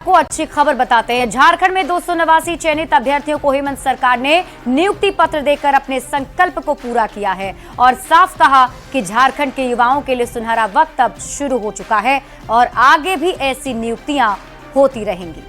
को अच्छी खबर बताते हैं। झारखंड में 289 चयनित अभ्यर्थियों को हेमंत सरकार ने नियुक्ति पत्र देकर अपने संकल्प को पूरा किया है और साफ कहा कि झारखंड के युवाओं के लिए सुनहरा वक्त अब शुरू हो चुका है और आगे भी ऐसी नियुक्तियां होती रहेंगी।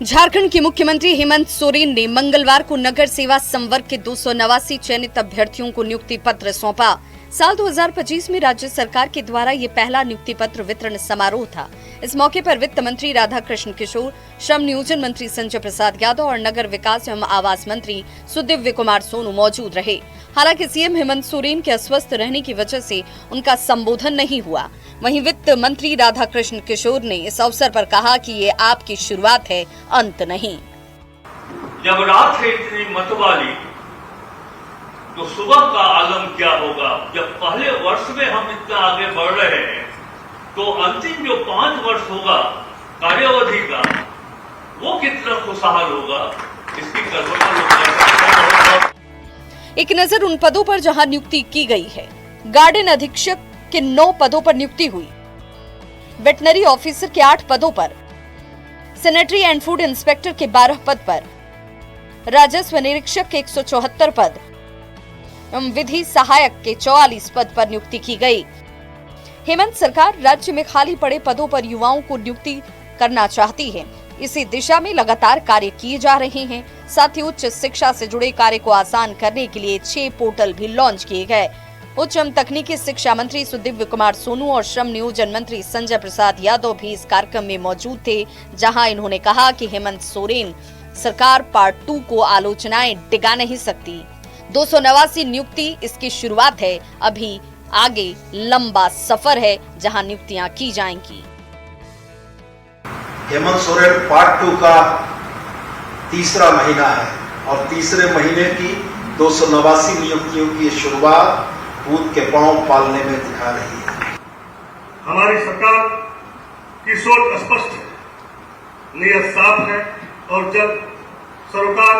झारखंड के मुख्यमंत्री हेमंत सोरेन ने मंगलवार को नगर सेवा संवर्ग के 289 चयनित अभ्यर्थियों को नियुक्ति पत्र सौंपा। साल 2025 में राज्य सरकार के द्वारा ये पहला नियुक्ति पत्र वितरण समारोह था। इस मौके पर वित्त मंत्री राधाकृष्ण किशोर, श्रम नियोजन मंत्री संजय प्रसाद यादव और नगर विकास एवं आवास मंत्री सुदिव्य कुमार सोनू मौजूद रहे। हालांकि सीएम हेमंत सोरेन के अस्वस्थ रहने की वजह से उनका संबोधन नहीं हुआ। वहीं वित्त मंत्री राधाकृष्ण किशोर ने इस अवसर पर कहा कि ये आपकी शुरुआत है, अंत नहीं। जब रात है इतनी मतवाली तो सुबह का आलम क्या होगा। जब पहले वर्ष में हम इतना आगे बढ़ रहे हैं तो अंतिम जो 5 वर्ष होगा कार्यावधि का, वो कितना खुशहाल होगा, इसकी कल्पना लोग। एक नजर उन पदों पर जहां नियुक्ति की गई है। गार्डन अधीक्षक के 9 पदों पर नियुक्ति हुई, वेटनरी ऑफिसर के 8 पदों पर, सैनिटरी एंड फूड इंस्पेक्टर के 12 पद पर, राजस्व निरीक्षक के 174 पद एवं विधि सहायक के 44 पद पर नियुक्ति की गई। हेमंत सरकार राज्य में खाली पड़े पदों पर युवाओं को नियुक्ति करना चाहती है। इसी दिशा में लगातार कार्य किए जा रहे हैं। साथ ही उच्च शिक्षा से जुड़े कार्य को आसान करने के लिए 6 पोर्टल भी लॉन्च किए गए। उच्च एवं तकनीकी शिक्षा मंत्री सुदिव्य कुमार सोनू और श्रम नियोजन मंत्री संजय प्रसाद यादव भी इस कार्यक्रम में मौजूद थे, जहां इन्होंने कहा कि हेमंत सोरेन सरकार पार्ट 2 को आलोचनाएं डिगा नहीं सकती। 289 नियुक्ति इसकी शुरुआत है, अभी आगे लंबा सफर है जहां नियुक्तियां की जाएंगी। हेमंत सोरेन पार्ट 2 का तीसरा महीना है और तीसरे महीने की 289 नियुक्तियों की शुरुआत भूत के पांव पालने में दिखा रही है। हमारी सरकार की सोच स्पष्ट है, नीयत साफ है और जब सरकार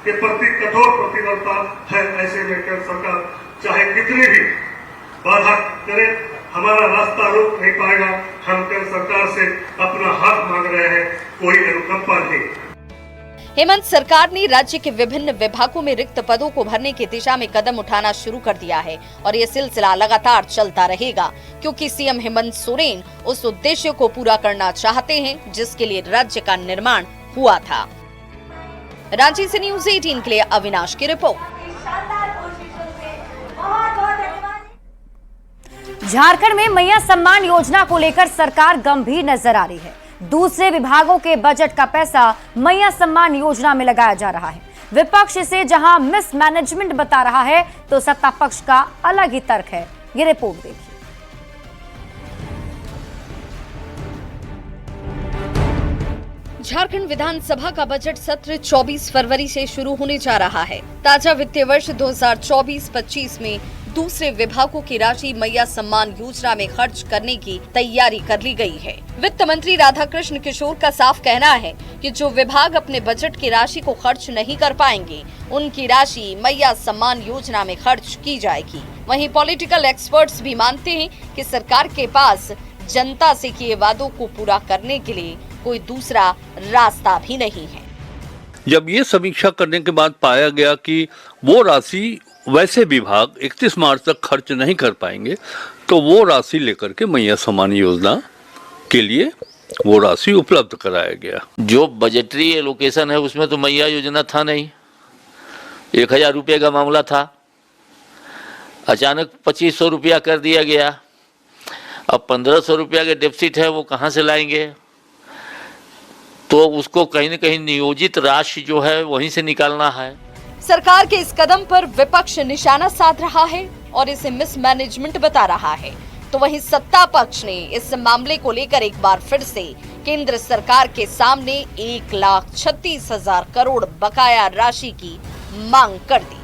के प्रति कठोर प्रतिबद्धता है, ऐसे में केंद्र सरकार चाहे कितनी भी बाधा करे, हमारा रास्ता रोक नहीं पाएगा। हम केंद्र सरकार से अपना हाथ मांग रहे हैं, कोई अनुकंपा नहीं। हेमंत सरकार ने राज्य के विभिन्न विभागों में रिक्त पदों को भरने की दिशा में कदम उठाना शुरू कर दिया है और ये सिलसिला लगातार चलता रहेगा, क्योंकि सीएम हेमंत सोरेन उस उद्देश्य को पूरा करना चाहते हैं जिसके लिए राज्य का निर्माण हुआ था। रांची से न्यूज़ 18 के लिए अविनाश की रिपोर्ट। झारखंड में मैया सम्मान योजना को लेकर सरकार गंभीर नजर आ रही है। दूसरे विभागों के बजट का पैसा मैया सम्मान योजना में लगाया जा रहा है। विपक्ष इसे जहां मिसमैनेजमेंट बता रहा है तो सत्ता पक्ष का अलग ही तर्क है। ये रिपोर्ट देखिए। झारखंड विधानसभा का बजट सत्र 24 फरवरी से शुरू होने जा रहा है। ताजा वित्तीय वर्ष 2024-25 में दूसरे विभागों की राशि मैया सम्मान योजना में खर्च करने की तैयारी कर ली गई है। वित्त मंत्री राधाकृष्ण किशोर का साफ कहना है कि जो विभाग अपने बजट की राशि को खर्च नहीं कर पाएंगे, उनकी राशि मैया सम्मान योजना में खर्च की जाएगी। वहीं पॉलिटिकल एक्सपर्ट्स भी मानते हैं कि सरकार के पास जनता से किए वादों को पूरा करने के लिए कोई दूसरा रास्ता भी नहीं है। जब ये समीक्षा करने के बाद पाया गया कि वो राशि वैसे विभाग 31 मार्च तक खर्च नहीं कर पाएंगे, तो वो राशि लेकर के मैया सम्मान योजना के लिए वो राशि उपलब्ध कराया गया। जो बजटरी एलोकेशन है उसमें तो मैया योजना था नहीं, 1000 रुपये का मामला था, अचानक 2500 रुपया कर दिया गया। अब 1500 रुपया के डेफिसिट है, वो कहाँ से लाएंगे? तो उसको कहीं न कहीं नियोजित राशि जो है वहीं से निकालना है। सरकार के इस कदम पर विपक्ष निशाना साध रहा है और इसे मिसमैनेजमेंट बता रहा है, तो वहीं सत्ता पक्ष ने इस मामले को लेकर एक बार फिर से केंद्र सरकार के सामने 1,36,000 करोड़ बकाया राशि की मांग कर दी।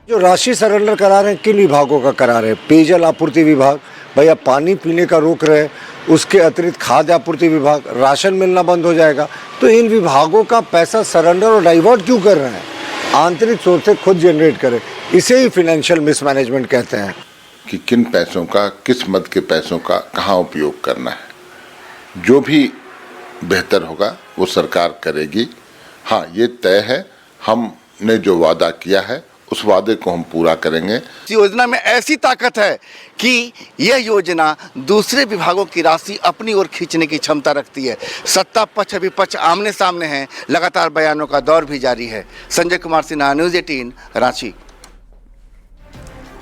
जो राशि सरेंडर करा रहे हैं, किन विभागों का करा रहे हैं? पेयजल आपूर्ति विभाग, भैया पानी पीने का रोक रहे, उसके अतिरिक्त खाद्य आपूर्ति विभाग, राशन मिलना बंद हो जाएगा। तो इन विभागों का पैसा सरेंडर और डाइवर्ट क्यों कर रहे हैं? आंतरिक सोर्स से खुद जनरेट करें। इसे ही फिनेंशियल मिसमैनेजमेंट कहते हैं। कि किन पैसों का, किस मद के पैसों का कहाँ उपयोग करना है, जो भी बेहतर होगा वो सरकार करेगी। हाँ, ये तय है, हमने जो वादा किया है उस वादे को हम पूरा करेंगे। इस योजना में ऐसी ताकत है कि यह योजना दूसरे विभागों की राशि अपनी ओर खींचने की क्षमता रखती है। सत्ता पक्ष विपक्ष आमने सामने हैं, लगातार बयानों का दौर भी जारी है। संजय कुमार सिन्हा, न्यूज़ 18, रांची।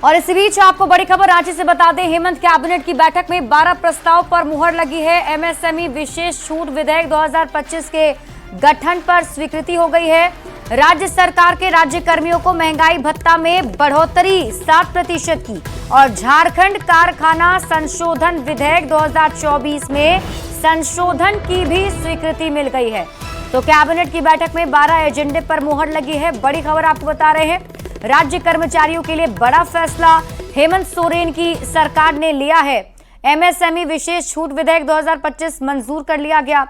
और इसी बीच आपको बड़ी खबर रांची से बता दें, हेमंत कैबिनेट की बैठक में 12 प्रस्ताव पर मुहर लगी है। एमएसएमई विशेष छूट विधेयक 2025 के गठन पर स्वीकृति हो गई है। राज्य सरकार के राज्य कर्मियों को महंगाई भत्ता में बढ़ोतरी 7% की और झारखंड कारखाना संशोधन विधेयक 2024 में संशोधन की भी स्वीकृति मिल गई है। तो कैबिनेट की बैठक में 12 एजेंडे पर मुहर लगी है। बड़ी खबर आपको बता रहे हैं, राज्य कर्मचारियों के लिए बड़ा फैसला हेमंत सोरेन की सरकार ने लिया है। एमएसएमई विशेष छूट विधेयक 2025 मंजूर कर लिया गया।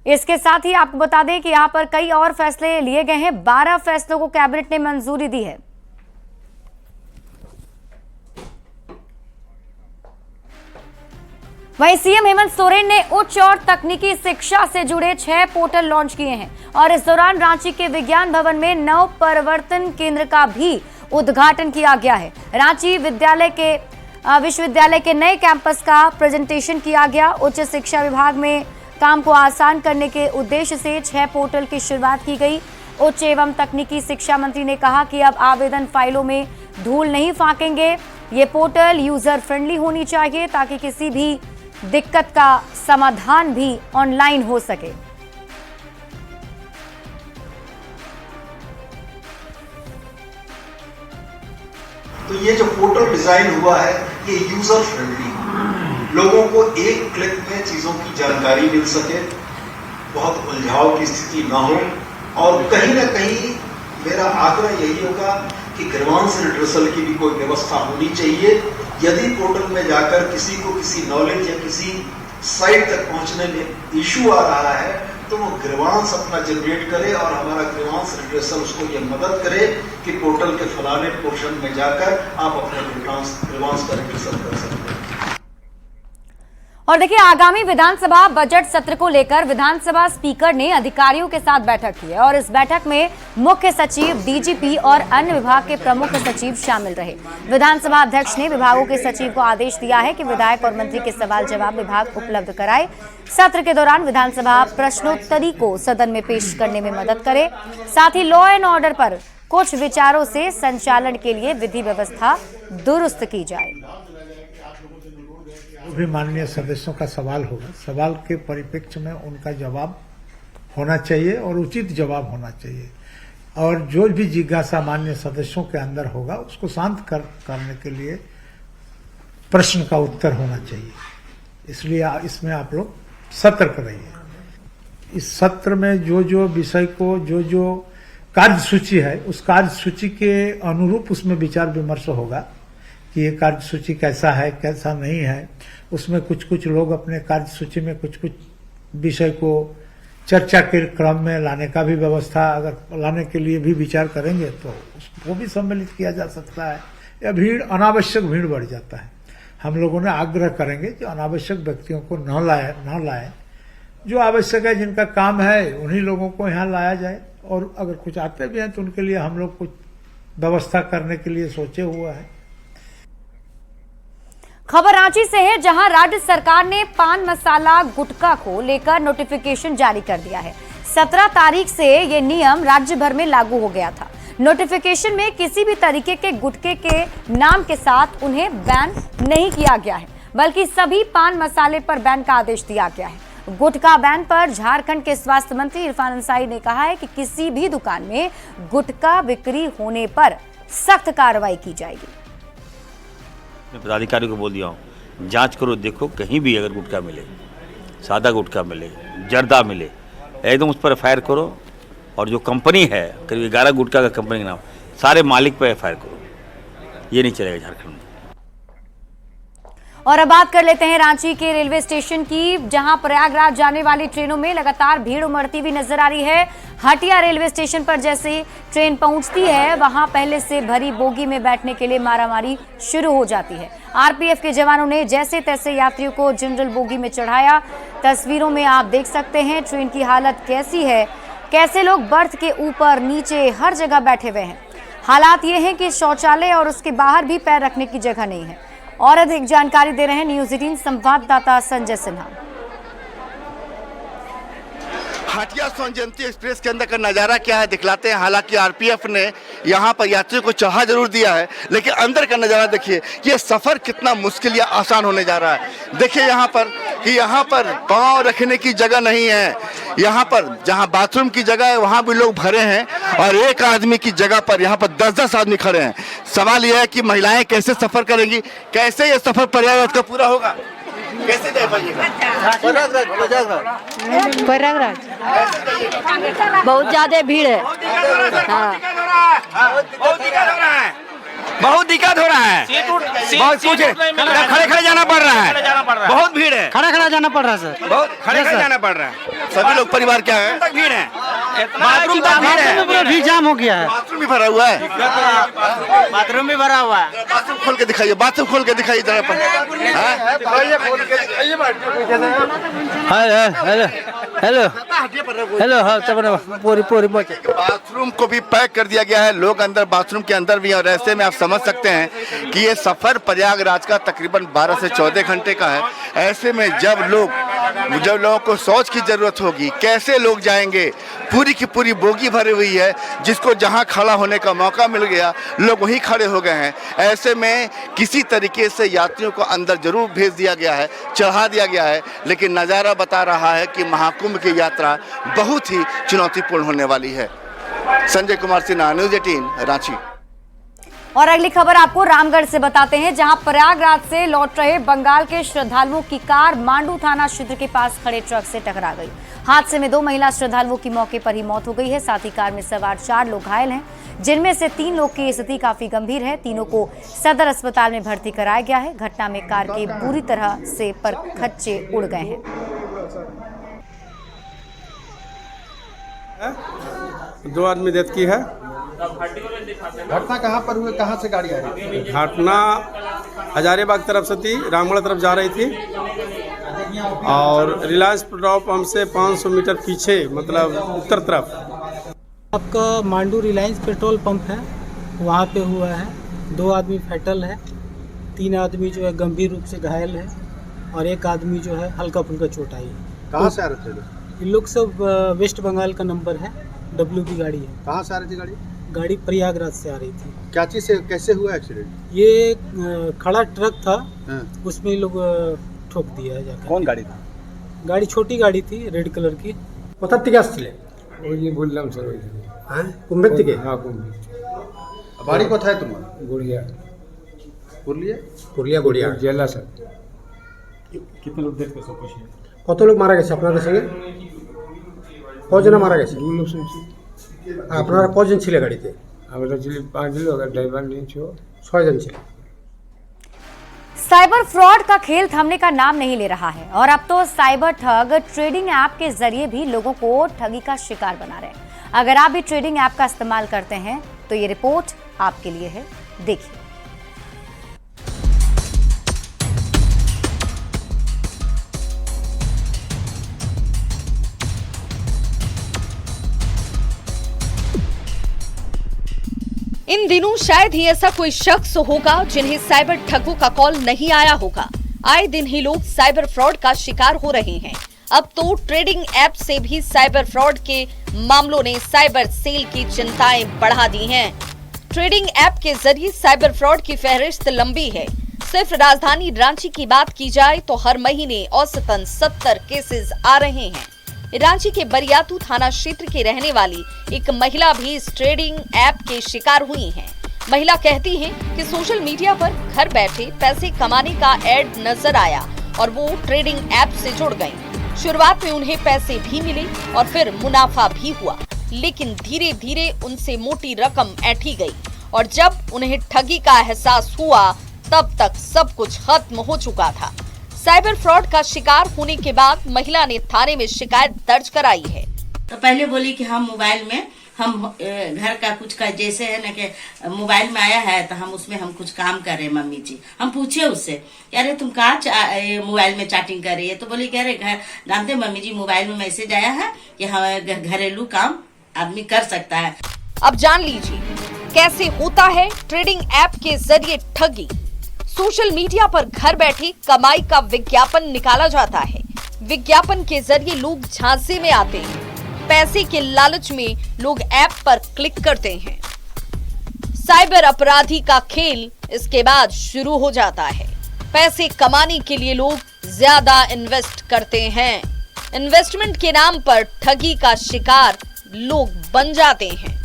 इसके साथ ही आपको बता दें कि यहां पर कई और फैसले लिए गए हैं। 12 फैसलों को कैबिनेट ने मंजूरी दी है। वहीं सीएम हेमंत सोरेन ने उच्च और तकनीकी शिक्षा से जुड़े 6 पोर्टल लॉन्च किए हैं और इस दौरान रांची के विज्ञान भवन में नव परिवर्तन केंद्र का भी उद्घाटन किया गया है। रांची विश्वविद्यालय के नए कैंपस का प्रेजेंटेशन किया गया। उच्च शिक्षा विभाग में काम को आसान करने के उद्देश्य से 6 पोर्टल की शुरुआत की गई। उच्च एवं तकनीकी शिक्षा मंत्री ने कहा कि अब आवेदन फाइलों में धूल नहीं फांकेंगे। ये पोर्टल यूजर फ्रेंडली होनी चाहिए ताकि किसी भी दिक्कत का समाधान भी ऑनलाइन हो सके। तो ये जो पोर्टल डिजाइन हुआ है ये यूजर फ्रेंडली, लोगों को एक क्लिक में चीजों की जानकारी मिल सके, बहुत उलझाव की स्थिति ना हो। और कहीं ना कहीं मेरा आग्रह यही होगा कि ग्रीवांस रिड्रेसल की भी कोई व्यवस्था होनी चाहिए। यदि पोर्टल में जाकर किसी को किसी नॉलेज या किसी साइट तक पहुंचने में इशू आ रहा है तो वो ग्रीवांस अपना जनरेट करे और हमारा ग्रीवांस रिड्रेसल उसको ये मदद करे कि पोर्टल के फलाने पोर्शन में जाकर आप अपने ग्रीवांस का रिड्रेसल कर सकते हैं। और देखिए, आगामी विधानसभा बजट सत्र को लेकर विधानसभा स्पीकर ने अधिकारियों के साथ बैठक की है और इस बैठक में मुख्य सचिव, डीजीपी और अन्य विभाग के प्रमुख सचिव शामिल रहे। विधानसभा अध्यक्ष ने विभागों के सचिव को आदेश दिया है कि विधायक और मंत्री के सवाल जवाब विभाग उपलब्ध कराए। सत्र के दौरान विधानसभा प्रश्नोत्तरी को सदन में पेश करने में मदद करे। साथ ही लॉ एंड ऑर्डर पर कुछ विचारों से संचालन के लिए विधि व्यवस्था दुरुस्त की जाए। भी माननीय सदस्यों का सवाल होगा, सवाल के परिप्रेक्ष्य में उनका जवाब होना चाहिए और उचित जवाब होना चाहिए और जो भी जिज्ञासा माननीय सदस्यों के अंदर होगा उसको शांत करने के लिए प्रश्न का उत्तर होना चाहिए। इसलिए इसमें आप लोग सतर्क रहिए। इस सत्र में जो विषय को जो कार्यसूची है उस कार्यसूची के अनुरूप उसमें विचार विमर्श होगा कि ये कार्यसूची कैसा है, कैसा नहीं है। उसमें कुछ लोग अपने कार्यसूची में कुछ विषय को चर्चा के क्रम में लाने का भी व्यवस्था अगर लाने के लिए भी विचार करेंगे तो उसको भी सम्मिलित किया जा सकता है। या अनावश्यक भीड़ बढ़ जाता है। हम लोगों ने आग्रह करेंगे कि अनावश्यक व्यक्तियों को न लाए। जो आवश्यक है, जिनका काम है, उन्हीं लोगों को यहाँ लाया जाए और अगर कुछ आते भी हैं तो उनके लिए हम लोग कुछ व्यवस्था करने के लिए सोचे हुआ है। खबर रांची से है, जहां राज्य सरकार ने पान मसाला गुटखा को लेकर नोटिफिकेशन जारी कर दिया है। 17 तारीख से ये नियम राज्य भर में लागू हो गया था। नोटिफिकेशन में किसी भी तरीके के गुटखे के नाम के साथ उन्हें बैन नहीं किया गया है, बल्कि सभी पान मसाले पर बैन का आदेश दिया गया है। गुटखा बैन पर झारखंड के स्वास्थ्य मंत्री इरफान अंसारी ने कहा है कि किसी भी दुकान में गुटखा बिक्री होने पर सख्त कार्रवाई की जाएगी। मैं पदाधिकारी को बोल दिया हूँ, जांच करो, देखो कहीं भी अगर गुटखा मिले, सादा गुटखा मिले, जर्दा मिले, एकदम उस पर एफआईआर करो। और जो कंपनी है, करीब 11 गुटखा का कंपनी का नाम, सारे मालिक पर एफआईआर करो। ये नहीं चलेगा झारखंड में। और अब बात कर लेते हैं रांची के रेलवे स्टेशन की, जहां प्रयागराज जाने वाली ट्रेनों में लगातार भीड़ उमड़ती हुई नजर आ रही है। हटिया रेलवे स्टेशन पर जैसे ट्रेन पहुंचती है, वहां पहले से भरी बोगी में बैठने के लिए मारामारी शुरू हो जाती है। आरपीएफ के जवानों ने जैसे तैसे यात्रियों को जनरल बोगी में चढ़ाया। तस्वीरों में आप देख सकते हैं ट्रेन की हालत कैसी है, कैसे लोग बर्थ के ऊपर नीचे हर जगह बैठे हुए हैं। हालात ये हैं कि शौचालय और उसके बाहर भी पैर रखने की जगह नहीं है। और अधिक जानकारी दे रहे हैं न्यूज़ 18 संवाददाता संजय सिन्हा। हटिया स्वर्ण जयंती एक्सप्रेस के अंदर का नज़ारा क्या है दिखलाते हैं। हालांकि आरपीएफ ने यहाँ पर यात्रियों को चढ़ा जरूर दिया है, लेकिन अंदर का नज़ारा देखिए, ये सफ़र कितना मुश्किल या आसान होने जा रहा है। देखिए यहाँ पर कि यहाँ पर पाँव रखने की जगह नहीं है। यहाँ पर जहाँ बाथरूम की जगह है वहाँ भी लोग भरे हैं और एक आदमी की जगह पर यहाँ पर 10-10 आदमी खड़े हैं। सवाल यह है कि महिलाएं कैसे सफ़र करेंगी, कैसे ये सफ़र प्रयागराज का पूरा होगा, कैसे तय पाइएगा? प्रयागराज बहुत ज्यादा भीड़ है। बहुत दिक्कत हो रहा है, बहुत कुछ खड़े खड़े जाना पड़ रहा है, बहुत भीड़ है, खड़ा खड़ा जाना पड़ रहा है सर, बहुत खड़े खड़े जाना पड़ रहा है। सभी लोग परिवार क्या है, भीड़ है, बाथरूम तक भीड़ है, पूरा भीड़ जाम हो गया है। बाथरूम भी भरा हुआ है, बाथरूम भी भरा हुआ है। बाथरूम खोल के दिखाइए, बाथरूम खोल के दिखाइए जरा पर। हेलो हेलो हाँ पूरी पूरी बाथरूम को भी पैक कर दिया गया है, लोग अंदर बाथरूम के अंदर भी हैं। और ऐसे में आप समझ सकते हैं कि ये सफर प्रयागराज का तकरीबन 12 से 14 घंटे का है। ऐसे में जब लोगों को शौच की जरूरत होगी, कैसे लोग जाएंगे? पूरी की पूरी बोगी भरी हुई है, जिसको जहां खड़ा होने का मौका मिल गया लोग वहीं खड़े हो गए हैं। ऐसे में किसी तरीके से यात्रियों को अंदर जरूर भेज दिया गया है, चढ़ा दिया गया है, लेकिन नज़ारा बता रहा है कि महाकुंभ की यात्रा बहुत ही चुनौतीपूर्ण होने वाली है। संजय कुमार सिन्हा, न्यूज़ 18 रांची। और अगली खबर आपको रामगढ़ से बताते हैं, जहां प्रयागराज से लौट रहे बंगाल के श्रद्धालुओं की कार मांडू थाना क्षेत्र के पास खड़े ट्रक से टकरा गई। हादसे में 2 महिला श्रद्धालुओं की मौके पर ही मौत हो गई है। साथ ही कार में सवार 4 लोग घायल हैं, जिनमें से 3 लोग की स्थिति काफी गंभीर है। तीनों को सदर अस्पताल में भर्ती कराया गया है। घटना में कार के पूरी तरह से परखच्चे उड़ गए हैं। 2 आदमी डेथ की है। घटना कहाँ पर हुई, कहाँ से गाड़ी आ रही थी? घटना हजारीबाग तरफ से थी, रामगढ़ तरफ जा रही थी और रिलायंस पेट्रोल पंप से 500 मीटर पीछे, मतलब उत्तर तरफ। आपका मांडू रिलायंस पेट्रोल पंप है, वहाँ पे हुआ है। 2 आदमी फैटल है, 3 आदमी जो है गंभीर रूप से घायल है और 1 आदमी जो है हल्का फुल्का चोट आई है। कहाँ से आ रहे थे? इन लोग सब वेस्ट बंगाल का नंबर है, WB गाड़ी है। कहाँ से आ रही थी गाड़ी? गाड़ी प्रयागराज से आ रही थी। क्या चीज़ से कैसे हुआ एक्सीडेंट? ये खड़ा ट्रक था, उसमें लोग ठोक दिया है जाकर। कौन गाड़ी था? गाड़ी छोटी गाड़ी थी, रेड कलर की। কোথার থেকে আসছিলে? ওই বললাম স্যার, হ্যাঁ কুম্ভের থেকে? हाँ कुंभ। বাড়ি কোথায় তোমার? गुड़िया পুরুলিয়া? পুরুলিয়া গড়িয়া জেলা স্যার। कितने लोग डेथ सब कुछ কত লোক মারা গেছে আপনাদের সঙ্গে? কজন মারা গেছে? 2 लोग শুনছি। আপনারা কজন ছিল গাড়িতে? আমরা ছিলাম 5 लोग, ड्राइवर नहीं छो 6 জন ছিল। साइबर फ्रॉड का खेल थमने का नाम नहीं ले रहा है और अब तो साइबर ठग ट्रेडिंग ऐप के जरिए भी लोगों को ठगी का शिकार बना रहे हैं। अगर आप भी ट्रेडिंग ऐप का इस्तेमाल करते हैं तो ये रिपोर्ट आपके लिए है, देखिए। इन दिनों शायद ही ऐसा कोई शख्स होगा जिन्हें साइबर ठगों का कॉल नहीं आया होगा। आए दिन ही लोग साइबर फ्रॉड का शिकार हो रहे हैं। अब तो ट्रेडिंग ऐप से भी साइबर फ्रॉड के मामलों ने साइबर सेल की चिंताएं बढ़ा दी हैं। ट्रेडिंग ऐप के जरिए साइबर फ्रॉड की फहरिस्त लंबी है। सिर्फ राजधानी रांची की बात की जाए तो हर महीने औसतन 70 केसेस आ रहे हैं। रांची के बरियातू थाना क्षेत्र के रहने वाली एक महिला भी इस ट्रेडिंग ऐप के शिकार हुई हैं। महिला कहती है कि सोशल मीडिया पर घर बैठे पैसे कमाने का ऐड नजर आया और वो ट्रेडिंग ऐप से जुड़ गईं। शुरुआत में उन्हें पैसे भी मिले और फिर मुनाफा भी हुआ, लेकिन धीरे धीरे उनसे मोटी रकम ऐंठी गई और जब उन्हें ठगी का एहसास हुआ तब तक सब कुछ खत्म हो चुका था। साइबर फ्रॉड का शिकार होने के बाद महिला ने थाने में शिकायत दर्ज कराई है। तो पहले बोली कि हम मोबाइल में हम घर का कुछ का जैसे है ना कि मोबाइल में आया है तो हम उसमें हम कुछ काम कर रहे हैं मम्मी जी। हम पूछे उससे कह रहे तुम कहाँ मोबाइल में चैटिंग कर रही है, तो बोली कह रहे घर जानते मम्मी जी मोबाइल में मैसेज आया है कि हम घरेलू काम आदमी कर सकता है। अब जान लीजिए कैसे होता है ट्रेडिंग ऐप के जरिए ठगी। सोशल मीडिया पर घर बैठे कमाई का विज्ञापन निकाला जाता है। विज्ञापन के जरिए लोग झांसे में आते हैं। पैसे के लालच में लोग ऐप पर क्लिक करते हैं। साइबर अपराधी का खेल इसके बाद शुरू हो जाता है। पैसे कमाने के लिए लोग ज्यादा इन्वेस्ट करते हैं। इन्वेस्टमेंट के नाम पर ठगी का शिकार लोग बन जाते हैं।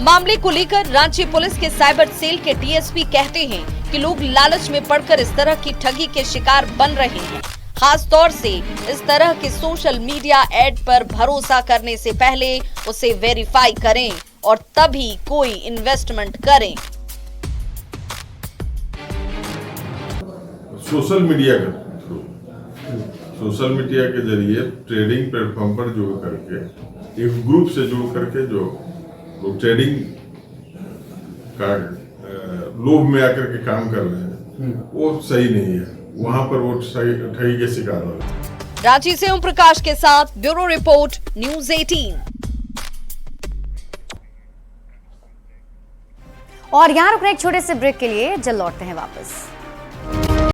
मामले को लेकर रांची पुलिस के साइबर सेल के डीएसपी कहते हैं कि लोग लालच में पड़कर इस तरह की ठगी के शिकार बन रहे हैं। खास तौर से इस तरह के सोशल मीडिया ऐड पर भरोसा करने से पहले उसे वेरीफाई करें और तभी कोई इन्वेस्टमेंट करें। सोशल मीडिया के जरिए ट्रेडिंग प्लेटफॉर्म पर जुड़ करके एक ग्रुप से जुड़ करके जो लोग ट्रेडिंग का लोभ में आकर के काम कर रहे हैं वो सही नहीं है। वहां पर वो ठगी के शिकार हो रहे हैं। रांची से ओम प्रकाश के साथ ब्यूरो रिपोर्ट न्यूज़ 18। और यहाँ रुकने एक छोटे से ब्रेक के लिए जल्द लौटते हैं वापस।